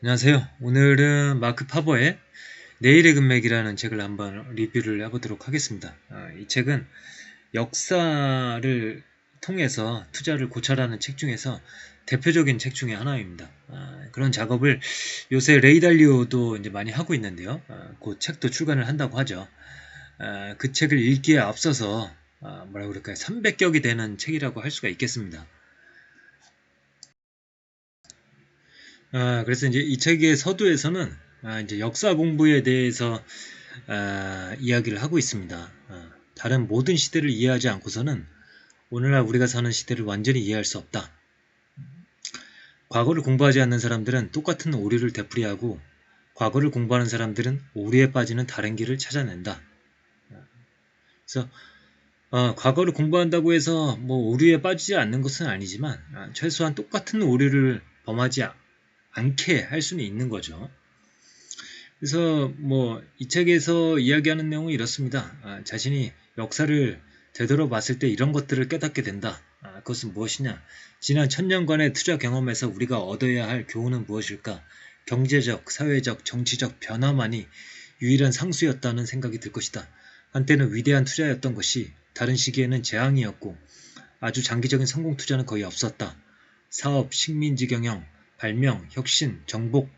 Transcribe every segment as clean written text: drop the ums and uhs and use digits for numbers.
안녕하세요. 오늘은 마크 파버의 내일의 금맥이라는 책을 한번 리뷰를 해보도록 하겠습니다. 이 책은 역사를 통해서 투자를 고찰하는 책 중에서 대표적인 책 중에 하나입니다. 그런 작업을 요새 레이 달리오도 이제 많이 하고 있는데요. 그 책도 출간을 한다고 하죠. 그 책을 읽기에 앞서서 뭐라 그럴까요? 300격이 되는 책이라고 할 수가 있겠습니다. 그래서 이제 이 책의 서두에서는 이제 역사 공부에 대해서 이야기를 하고 있습니다. 다른 모든 시대를 이해하지 않고서는 오늘날 우리가 사는 시대를 완전히 이해할 수 없다. 과거를 공부하지 않는 사람들은 똑같은 오류를 되풀이하고 과거를 공부하는 사람들은 오류에 빠지는 다른 길을 찾아낸다. 그래서 과거를 공부한다고 해서 뭐 오류에 빠지지 않는 것은 아니지만 최소한 똑같은 오류를 범하지 않게 할 수는 있는 거죠. 그래서 뭐 이 책에서 이야기하는 내용은 이렇습니다. 자신이 역사를 되돌아봤을 때 이런 것들을 깨닫게 된다. 그것은 무엇이냐? 지난 1000년간의 투자 경험에서 우리가 얻어야 할 교훈은 무엇일까? 경제적, 사회적, 정치적 변화만이 유일한 상수였다는 생각이 들 것이다. 한때는 위대한 투자였던 것이 다른 시기에는 재앙이었고 아주 장기적인 성공 투자는 거의 없었다. 사업, 식민지 경영, 발명, 혁신, 정복,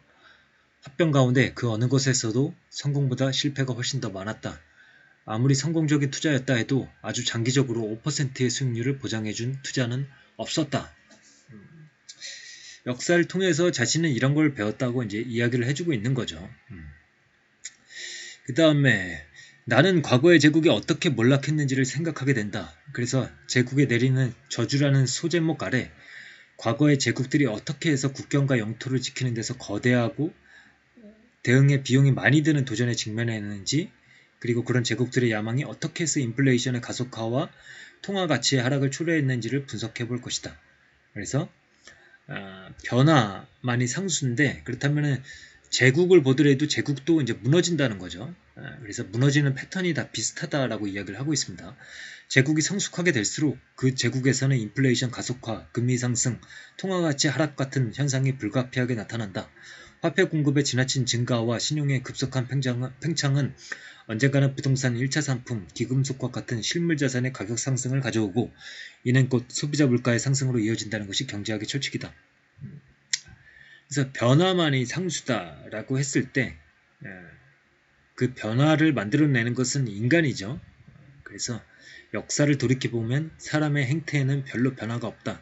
합병 가운데 그 어느 것에서도 성공보다 실패가 훨씬 더 많았다. 아무리 성공적인 투자였다 해도 아주 장기적으로 5%의 수익률을 보장해준 투자는 없었다. 역사를 통해서 자신은 이런 걸 배웠다고 이제 이야기를 해주고 있는 거죠. 그 다음에 나는 과거의 제국이 어떻게 몰락했는지를 생각하게 된다. 그래서 제국에 내리는 저주라는 소제목 아래 과거의 제국들이 어떻게 해서 국경과 영토를 지키는 데서 거대하고 대응에 비용이 많이 드는 도전에 직면했는지, 그리고 그런 제국들의 야망이 어떻게 해서 인플레이션의 가속화와 통화 가치의 하락을 초래했는지를 분석해 볼 것이다. 그래서 변화만이 상수인데, 그렇다면 제국을 보더라도 제국도 이제 무너진다는 거죠. 그래서 무너지는 패턴이 다 비슷하다라고 이야기를 하고 있습니다. 제국이 성숙하게 될수록 그 제국에서는 인플레이션 가속화, 금리 상승, 통화 가치 하락 같은 현상이 불가피하게 나타난다. 화폐 공급의 지나친 증가와 신용의 급속한 팽창은 언젠가는 부동산 1차 상품, 기금속과 같은 실물 자산의 가격 상승을 가져오고 이는 곧 소비자 물가의 상승으로 이어진다는 것이 경제학의 철칙이다. 그래서 변화만이 상수다라고 했을 때 그 변화를 만들어내는 것은 인간이죠. 그래서 역사를 돌이켜보면 사람의 행태에는 별로 변화가 없다.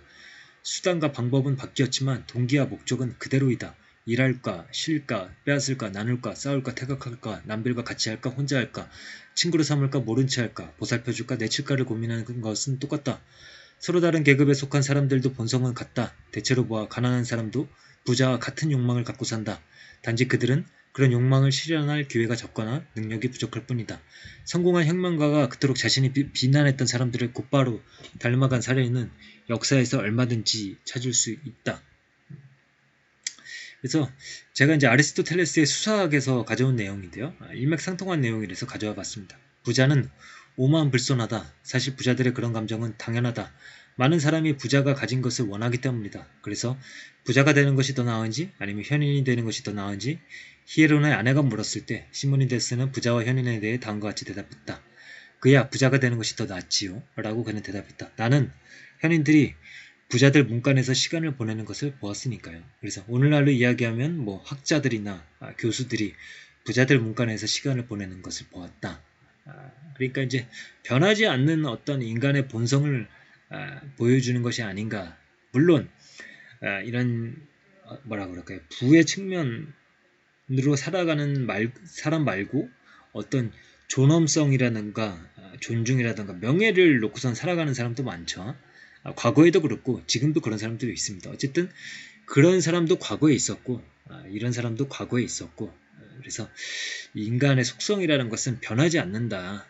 수단과 방법은 바뀌었지만 동기와 목적은 그대로이다. 일할까, 쉴까, 빼앗을까, 나눌까, 싸울까, 태각할까, 남들과 같이 할까, 혼자 할까, 친구로 삼을까, 모른 채 할까, 보살펴줄까, 내칠까를 고민하는 것은 똑같다. 서로 다른 계급에 속한 사람들도 본성은 같다. 대체로 보아 가난한 사람도 부자와 같은 욕망을 갖고 산다. 단지 그들은 그런 욕망을 실현할 기회가 적거나 능력이 부족할 뿐이다. 성공한 혁명가가 그토록 자신이 비난했던 사람들을 곧바로 닮아간 사례는 역사에서 얼마든지 찾을 수 있다. 그래서 제가 이제 아리스토텔레스의 수사학에서 가져온 내용인데요. 일맥상통한 내용이라서 가져와 봤습니다. 부자는 오만불손하다. 사실 부자들의 그런 감정은 당연하다. 많은 사람이 부자가 가진 것을 원하기 때문이다. 그래서 부자가 되는 것이 더 나은지 아니면 현인이 되는 것이 더 나은지 히에론의 아내가 물었을 때 시모니데스는 부자와 현인에 대해 다음과 같이 대답했다. 그야 부자가 되는 것이 더 낫지요. 라고 그는 대답했다. 나는 현인들이 부자들 문간에서 시간을 보내는 것을 보았으니까요. 그래서 오늘날로 이야기하면 뭐 학자들이나 교수들이 부자들 문간에서 시간을 보내는 것을 보았다. 그러니까 이제 변하지 않는 어떤 인간의 본성을 보여주는 것이 아닌가. 물론 이런 뭐라 그럴까요? 부의 측면으로 살아가는 사람 말고 어떤 존엄성이라든가 존중이라든가 명예를 놓고선 살아가는 사람도 많죠. 과거에도 그렇고 지금도 그런 사람들이 있습니다. 어쨌든 그런 사람도 과거에 있었고 이런 사람도 과거에 있었고 그래서 인간의 속성이라는 것은 변하지 않는다.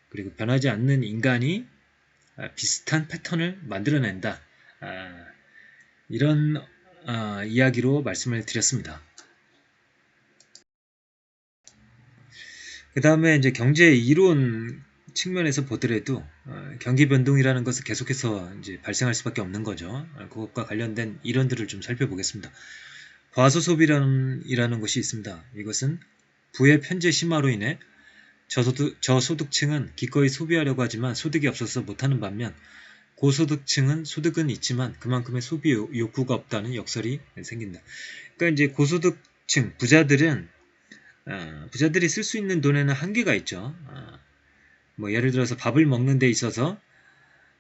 그리고 변하지 않는 인간이 비슷한 패턴을 만들어낸다. 이런 이야기로 말씀을 드렸습니다. 그 다음에 이제 경제 이론 측면에서 보더라도 경기 변동이라는 것은 계속해서 이제 발생할 수밖에 없는 거죠. 그것과 관련된 이론들을 좀 살펴보겠습니다. 과소소비론이라는 것이 있습니다. 이것은 부의 편제 심화로 인해 저소득층은 기꺼이 소비하려고 하지만 소득이 없어서 못하는 반면 고소득층은 소득은 있지만 그만큼의 소비 욕구가 없다는 역설이 생긴다. 그러니까 이제 고소득층 부자들이 쓸 수 있는 돈에는 한계가 있죠. 뭐 예를 들어서 밥을 먹는 데 있어서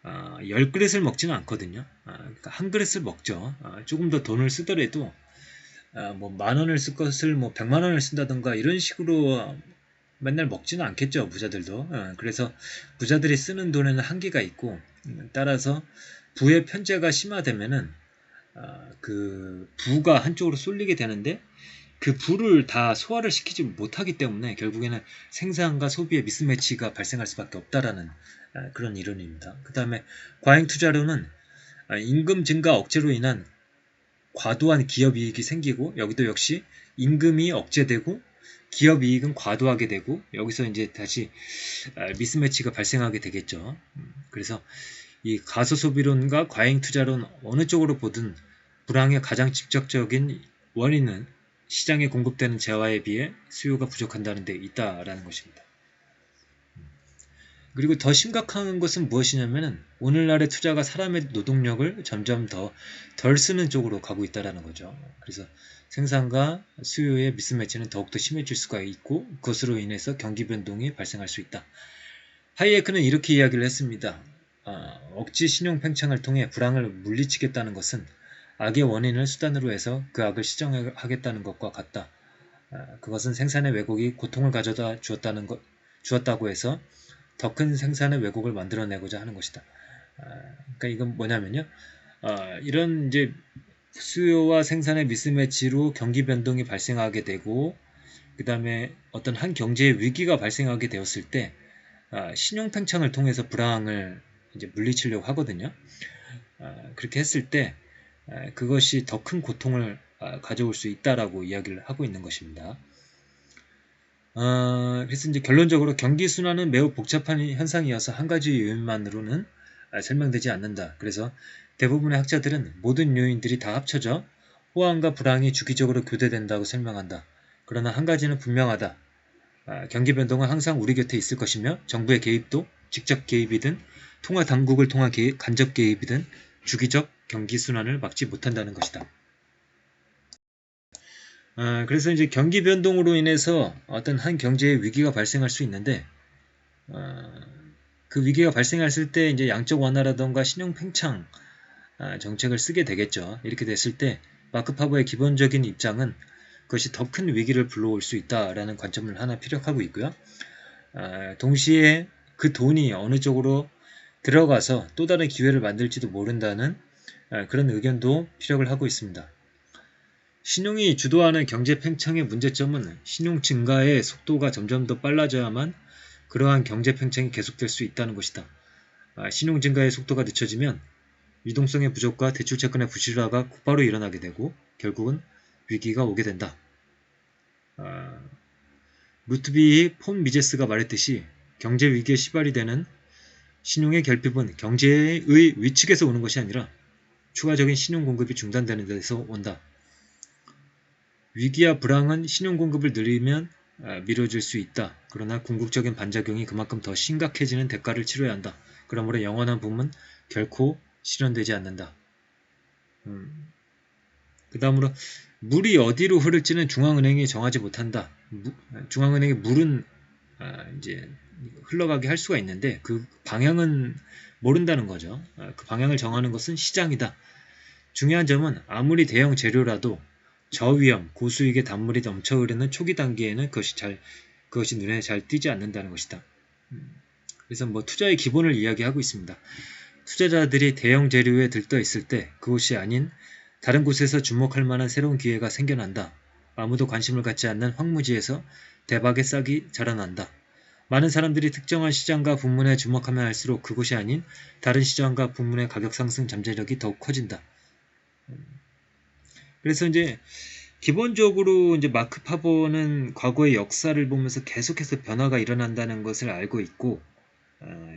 10그릇을 먹지는 않거든요. 그러니까 한 그릇을 먹죠. 조금 더 돈을 쓰더라도 뭐 10,000원을 쓸 것을 뭐 100만 원을 쓴다던가 이런 식으로 맨날 먹지는 않겠죠. 부자들도. 그래서 부자들이 쓰는 돈에는 한계가 있고 따라서 부의 편제가 심화되면은 그 부가 한쪽으로 쏠리게 되는데 그 부를 다 소화를 시키지 못하기 때문에 결국에는 생산과 소비의 미스매치가 발생할 수밖에 없다라는 그런 이론입니다. 그 다음에 과잉투자론은 임금 증가 억제로 인한 과도한 기업이익이 생기고 여기도 역시 임금이 억제되고 기업이익은 과도하게 되고 여기서 이제 다시 미스매치가 발생하게 되겠죠. 그래서 이 가소소비론과 과잉투자론 어느 쪽으로 보든 불황의 가장 직접적인 원인은 시장에 공급되는 재화에 비해 수요가 부족한다는 데 있다라는 것입니다. 그리고 더 심각한 것은 무엇이냐면은 오늘날의 투자가 사람의 노동력을 점점 더 덜 쓰는 쪽으로 가고 있다는 거죠. 그래서 생산과 수요의 미스매치는 더욱더 심해질 수가 있고 그것으로 인해서 경기 변동이 발생할 수 있다. 하이에크는 이렇게 이야기를 했습니다. 억지 신용 팽창을 통해 불황을 물리치겠다는 것은 악의 원인을 수단으로 해서 그 악을 시정하겠다는 것과 같다. 그것은 생산의 왜곡이 고통을 가져다 주었다고 해서 더 큰 생산의 왜곡을 만들어내고자 하는 것이다. 그러니까 이건 뭐냐면요. 이런 이제 수요와 생산의 미스매치로 경기 변동이 발생하게 되고 그 다음에 어떤 한 경제의 위기가 발생하게 되었을 때 신용 팽창을 통해서 불황을 이제 물리치려고 하거든요. 그렇게 했을 때 그것이 더 큰 고통을 가져올 수 있다라고 이야기를 하고 있는 것입니다. 그래서 이제 결론적으로 경기 순환은 매우 복잡한 현상이어서 한 가지 요인만으로는 설명되지 않는다. 그래서 대부분의 학자들은 모든 요인들이 다 합쳐져 호황과 불황이 주기적으로 교대된다고 설명한다. 그러나 한 가지는 분명하다. 경기 변동은 항상 우리 곁에 있을 것이며 정부의 개입도 직접 개입이든 통화 당국을 통한 간접 개입이든 주기적 경기 순환을 막지 못한다는 것이다. 그래서 이제 경기 변동으로 인해서 어떤 한 경제의 위기가 발생할 수 있는데 그 위기가 발생했을 때 이제 양적 완화라던가 신용 팽창 정책을 쓰게 되겠죠. 이렇게 됐을 때 마크 파버의 기본적인 입장은 그것이 더 큰 위기를 불러올 수 있다라는 관점을 하나 피력하고 있고요. 동시에 그 돈이 어느 쪽으로 들어가서 또 다른 기회를 만들지도 모른다는 그런 의견도 피력을 하고 있습니다. 신용이 주도하는 경제 팽창의 문제점은 신용 증가의 속도가 점점 더 빨라져야만 그러한 경제 팽창이 계속될 수 있다는 것이다. 신용 증가의 속도가 늦춰지면 유동성의 부족과 대출 채권의 부실화가 곧바로 일어나게 되고 결국은 위기가 오게 된다. 루트비 폰 미제스가 말했듯이 경제 위기에 시발이 되는 신용의 결핍은 경제의 위축에서 오는 것이 아니라 추가적인 신용 공급이 중단되는 데서 온다. 위기와 불황은 신용 공급을 늘리면 미뤄질 수 있다. 그러나 궁극적인 반작용이 그만큼 더 심각해지는 대가를 치러야 한다. 그러므로 영원한 붐은 결코 실현되지 않는다. 그 다음으로 물이 어디로 흐를지는 중앙은행이 정하지 못한다. 중앙은행의 물은 이제 흘러가게 할 수가 있는데 그 방향은 모른다는 거죠. 그 방향을 정하는 것은 시장이다. 중요한 점은 아무리 대형 재료라도 저위험, 고수익의 단물이 넘쳐 흐르는 초기 단계에는 그것이 눈에 잘 띄지 않는다는 것이다. 그래서 뭐 투자의 기본을 이야기하고 있습니다. 투자자들이 대형 재료에 들떠 있을 때 그곳이 아닌 다른 곳에서 주목할 만한 새로운 기회가 생겨난다. 아무도 관심을 갖지 않는 황무지에서 대박의 싹이 자라난다. 많은 사람들이 특정한 시장과 부문에 주목하면 할수록 그곳이 아닌 다른 시장과 부문의 가격 상승 잠재력이 더욱 커진다. 그래서 이제 기본적으로 이제 마크 파버는 과거의 역사를 보면서 계속해서 변화가 일어난다는 것을 알고 있고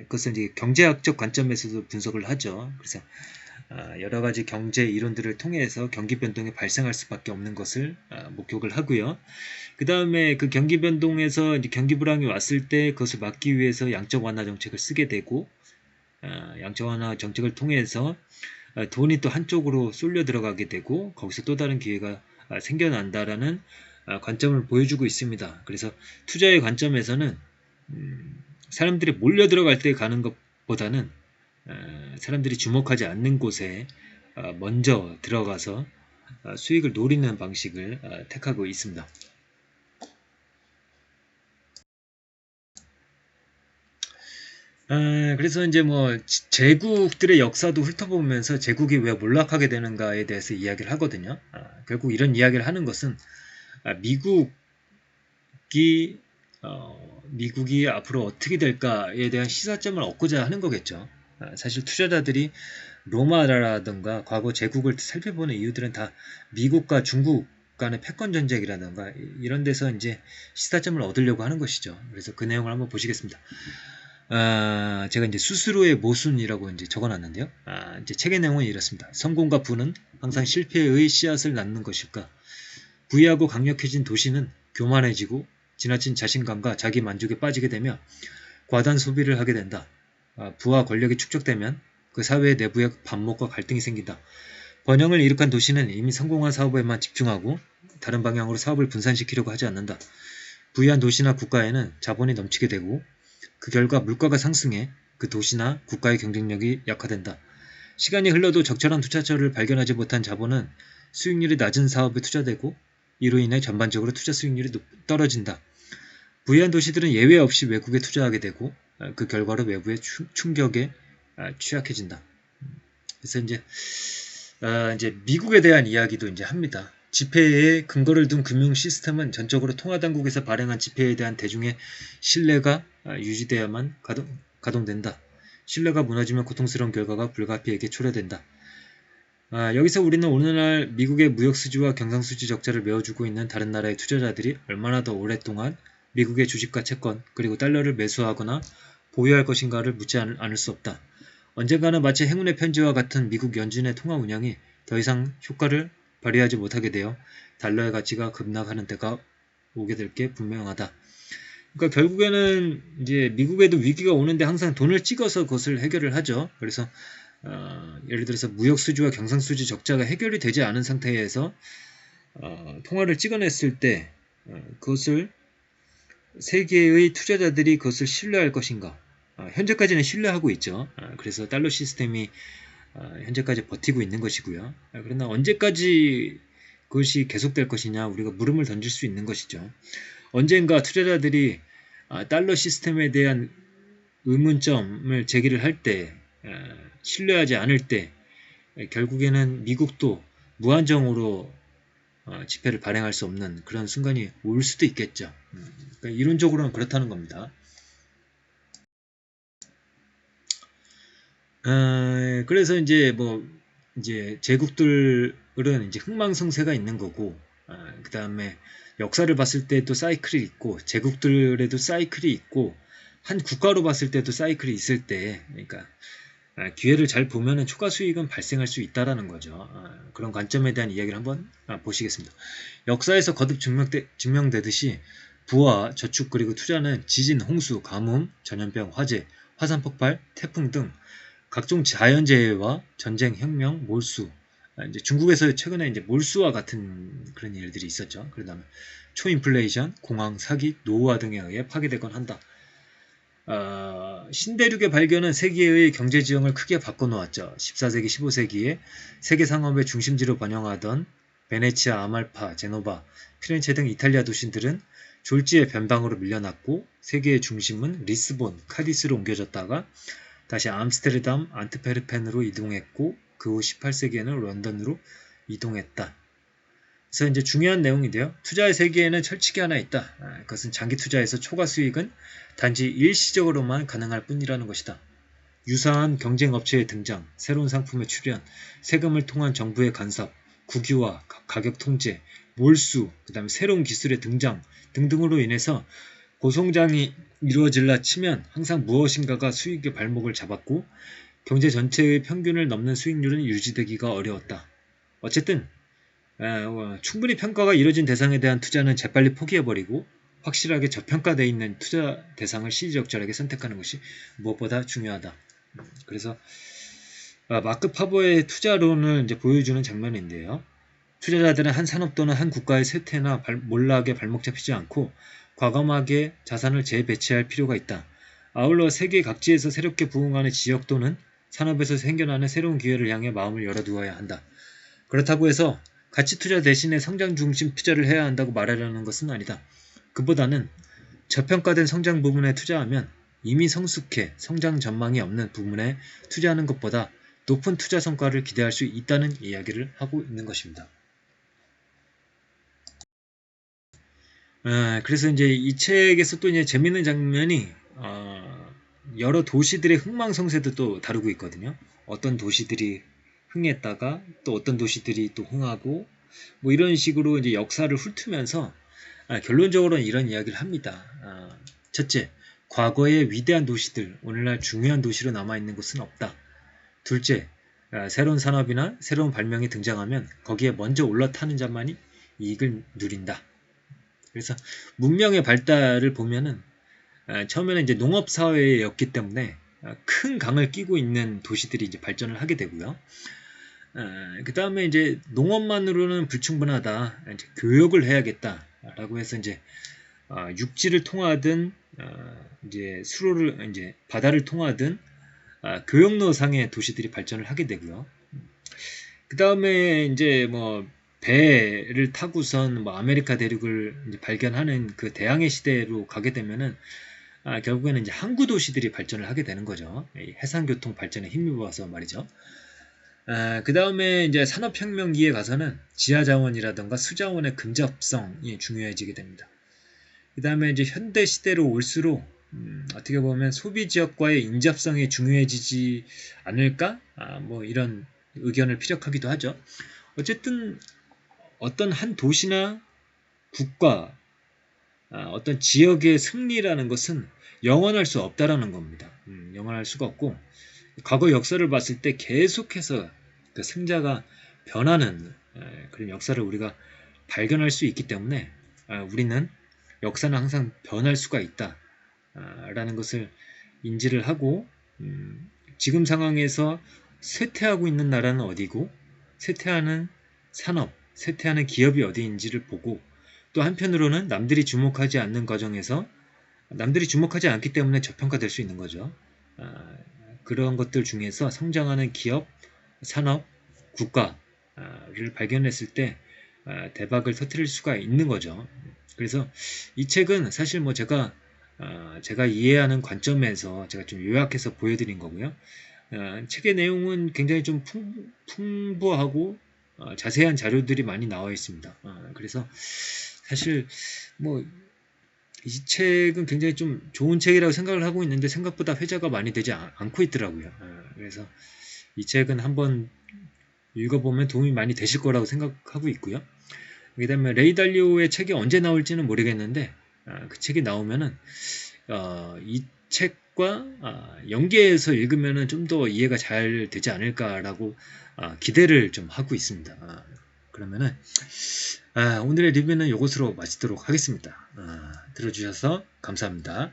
그것은 이제 경제학적 관점에서도 분석을 하죠. 그래서 여러 가지 경제 이론들을 통해서 경기 변동이 발생할 수밖에 없는 것을 목격을 하고요. 그 다음에 그 경기 변동에서 이제 경기 불황이 왔을 때 그것을 막기 위해서 양적 완화 정책을 쓰게 되고, 양적 완화 정책을 통해서 돈이 또 한쪽으로 쏠려 들어가게 되고 거기서 또 다른 기회가 생겨난다라는 관점을 보여주고 있습니다. 그래서 투자의 관점에서는 사람들이 몰려 들어갈 때 가는 것보다는 사람들이 주목하지 않는 곳에 먼저 들어가서 수익을 노리는 방식을 택하고 있습니다. 그래서 이제 뭐 제국들의 역사도 훑어보면서 제국이 왜 몰락하게 되는가에 대해서 이야기를 하거든요. 결국 이런 이야기를 하는 것은 미국이 앞으로 어떻게 될까에 대한 시사점을 얻고자 하는 거겠죠. 사실 투자자들이 로마라든가 과거 제국을 살펴보는 이유들은 다 미국과 중국 간의 패권 전쟁이라든가 이런 데서 이제 시사점을 얻으려고 하는 것이죠. 그래서 그 내용을 한번 보시겠습니다. 제가 이제 스스로의 모순이라고 이제 적어놨는데요. 이제 책의 내용은 이렇습니다. 성공과 부는 항상 실패의 씨앗을 낳는 것일까? 부유하고 강력해진 도시는 교만해지고 지나친 자신감과 자기 만족에 빠지게 되며 과다한 소비를 하게 된다. 부와 권력이 축적되면 그 사회 내부에 반목과 갈등이 생긴다. 번영을 이룩한 도시는 이미 성공한 사업에만 집중하고 다른 방향으로 사업을 분산시키려고 하지 않는다. 부유한 도시나 국가에는 자본이 넘치게 되고 그 결과 물가가 상승해 그 도시나 국가의 경쟁력이 약화된다. 시간이 흘러도 적절한 투자처를 발견하지 못한 자본은 수익률이 낮은 사업에 투자되고 이로 인해 전반적으로 투자 수익률이 떨어진다. 부유한 도시들은 예외 없이 외국에 투자하게 되고 그 결과로 외부의 충격에 취약해진다. 그래서 이제 미국에 대한 이야기도 이제 합니다. 지폐에 근거를 둔 금융 시스템은 전적으로 통화당국에서 발행한 지폐에 대한 대중의 신뢰가 유지돼야만 가동된다. 신뢰가 무너지면 고통스러운 결과가 불가피하게 초래된다. 여기서 우리는 오늘날 미국의 무역수지와 경상수지 적자를 메워주고 있는 다른 나라의 투자자들이 얼마나 더 오랫동안 미국의 주식과 채권 그리고 달러를 매수하거나 보유할 것인가를 묻지 않을 수 없다. 언젠가는 마치 행운의 편지와 같은 미국 연준의 통화 운영이 더 이상 효과를 발휘하지 못하게 되어 달러의 가치가 급락하는 때가 오게 될 게 분명하다. 그러니까 결국에는 이제 미국에도 위기가 오는데 항상 돈을 찍어서 그것을 해결을 하죠. 그래서 예를 들어서 무역수지와 경상수지 적자가 해결이 되지 않은 상태에서 통화를 찍어냈을 때 그것을 세계의 투자자들이 그것을 신뢰할 것인가? 현재까지는 신뢰하고 있죠. 그래서 달러 시스템이 현재까지 버티고 있는 것이고요. 그러나 언제까지 그것이 계속될 것이냐 우리가 물음을 던질 수 있는 것이죠. 언젠가 투자자들이 달러 시스템에 대한 의문점을 제기를 할 때, 신뢰하지 않을 때 결국에는 미국도 무한정으로 지폐를 발행할 수 없는 그런 순간이 올 수도 있겠죠. 그러니까 이론적으로는 그렇다는 겁니다. 그래서 이제 제국들은 이제 흥망성쇠가 있는 거고, 그 다음에 역사를 봤을 때도 사이클이 있고, 제국들에도 사이클이 있고, 한 국가로 봤을 때도 사이클이 있을 때, 그러니까 기회를 잘 보면은 초과 수익은 발생할 수 있다라는 거죠. 그런 관점에 대한 이야기를 한번 보시겠습니다. 역사에서 거듭 증명되듯이 부와 저축 그리고 투자는 지진, 홍수, 가뭄, 전염병, 화재, 화산 폭발, 태풍 등 각종 자연재해와 전쟁, 혁명, 몰수, 이제 중국에서 최근에 이제 몰수와 같은 그런 일들이 있었죠. 그다음에 초인플레이션, 공황, 사기, 노후화 등에 의해 파괴되곤 한다. 신대륙의 발견은 세계의 경제 지형을 크게 바꿔놓았죠. 14세기, 15세기에 세계 상업의 중심지로 번영하던 베네치아, 아말파, 제노바, 피렌체 등 이탈리아 도시들은 졸지의 변방으로 밀려났고 세계의 중심은 리스본, 카디스로 옮겨졌다가 다시 암스테르담, 안트페르펜으로 이동했고 그 후 18세기에는 런던으로 이동했다. 그래서 이제 중요한 내용인데요. 투자의 세계에는 철칙이 하나 있다. 그것은 장기 투자에서 초과 수익은 단지 일시적으로만 가능할 뿐이라는 것이다. 유사한 경쟁 업체의 등장, 새로운 상품의 출현, 세금을 통한 정부의 간섭, 국유화, 가격 통제, 몰수, 그 다음에 새로운 기술의 등장 등등으로 인해서 고성장이 이루어질라 치면 항상 무엇인가가 수익의 발목을 잡았고 경제 전체의 평균을 넘는 수익률은 유지되기가 어려웠다. 어쨌든 충분히 평가가 이뤄진 대상에 대한 투자는 재빨리 포기해버리고 확실하게 저평가되어 있는 투자 대상을 시의적절하게 선택하는 것이 무엇보다 중요하다. 그래서 마크 파버의 투자론을 이제 보여주는 장면인데요. 투자자들은 한 산업 또는 한 국가의 쇠퇴나 몰락에 발목 잡히지 않고 과감하게 자산을 재배치할 필요가 있다. 아울러 세계 각지에서 새롭게 부흥하는 지역 또는 산업에서 생겨나는 새로운 기회를 향해 마음을 열어두어야 한다. 그렇다고 해서 가치 투자 대신에 성장 중심 투자를 해야 한다고 말하려는 것은 아니다. 그보다는 저평가된 성장 부분에 투자하면 이미 성숙해 성장 전망이 없는 부분에 투자하는 것보다 높은 투자 성과를 기대할 수 있다는 이야기를 하고 있는 것입니다. 그래서 이제 이 책에서 또 이제 재밌는 장면이 여러 도시들의 흥망성쇠도 또 다루고 있거든요. 어떤 도시들이 흥했다가 또 어떤 도시들이 또 흥하고 뭐 이런 식으로 이제 역사를 훑으면서 결론적으로는 이런 이야기를 합니다. 첫째, 과거의 위대한 도시들, 오늘날 중요한 도시로 남아있는 곳은 없다. 둘째, 새로운 산업이나 새로운 발명이 등장하면 거기에 먼저 올라타는 자만이 이익을 누린다. 그래서 문명의 발달을 보면은 처음에는 이제 농업 사회였기 때문에 큰 강을 끼고 있는 도시들이 이제 발전을 하게 되고요. 그 다음에 이제 농업만으로는 불충분하다. 이제 교역을 해야겠다라고 해서 이제 육지를 통하든 이제 수로를 이제 바다를 통하든 교역로상의 도시들이 발전을 하게 되고요. 그 다음에 이제 뭐 배를 타고선 뭐 아메리카 대륙을 이제 발견하는 그 대항해 시대로 가게 되면은 결국에는 이제 항구 도시들이 발전을 하게 되는 거죠. 해상교통 발전에 힘입어서 말이죠. 그 다음에 이제 산업혁명기에 가서는 지하자원이라든가 수자원의 근접성이 중요해지게 됩니다. 그 다음에 이제 현대 시대로 올수록 어떻게 보면 소비 지역과의 인접성이 중요해지지 않을까? 뭐 이런 의견을 피력하기도 하죠. 어쨌든 어떤 한 도시나 국가, 어떤 지역의 승리라는 것은 영원할 수 없다라는 겁니다. 영원할 수가 없고 과거 역사를 봤을 때 계속해서 그 승자가 변하는 그런 역사를 우리가 발견할 수 있기 때문에 우리는 역사는 항상 변할 수가 있다 라는 것을 인지를 하고 지금 상황에서 쇠퇴하고 있는 나라는 어디고 쇠퇴하는 산업, 쇠퇴하는 기업이 어디인지를 보고 또 한편으로는 남들이 주목하지 않는 과정에서 남들이 주목하지 않기 때문에 저평가될 수 있는 거죠. 그런 것들 중에서 성장하는 기업, 산업, 국가를 발견했을 때 대박을 터뜨릴 수가 있는 거죠. 그래서 이 책은 사실 뭐 제가 이해하는 관점에서 제가 좀 요약해서 보여드린 거고요. 책의 내용은 굉장히 좀 풍부하고 자세한 자료들이 많이 나와 있습니다. 그래서 사실 뭐 이 책은 굉장히 좀 좋은 책이라고 생각을 하고 있는데 생각보다 회자가 많이 되지 않고 있더라고요. 그래서 이 책은 한번 읽어보면 도움이 많이 되실 거라고 생각하고 있고요. 그 다음에 레이 달리오의 책이 언제 나올지는 모르겠는데 그 책이 나오면은 이 책과 연계해서 읽으면은 좀 더 이해가 잘 되지 않을까라고 기대를 좀 하고 있습니다. 그러면은 오늘의 리뷰는 이것으로 마치도록 하겠습니다. 들어주셔서 감사합니다.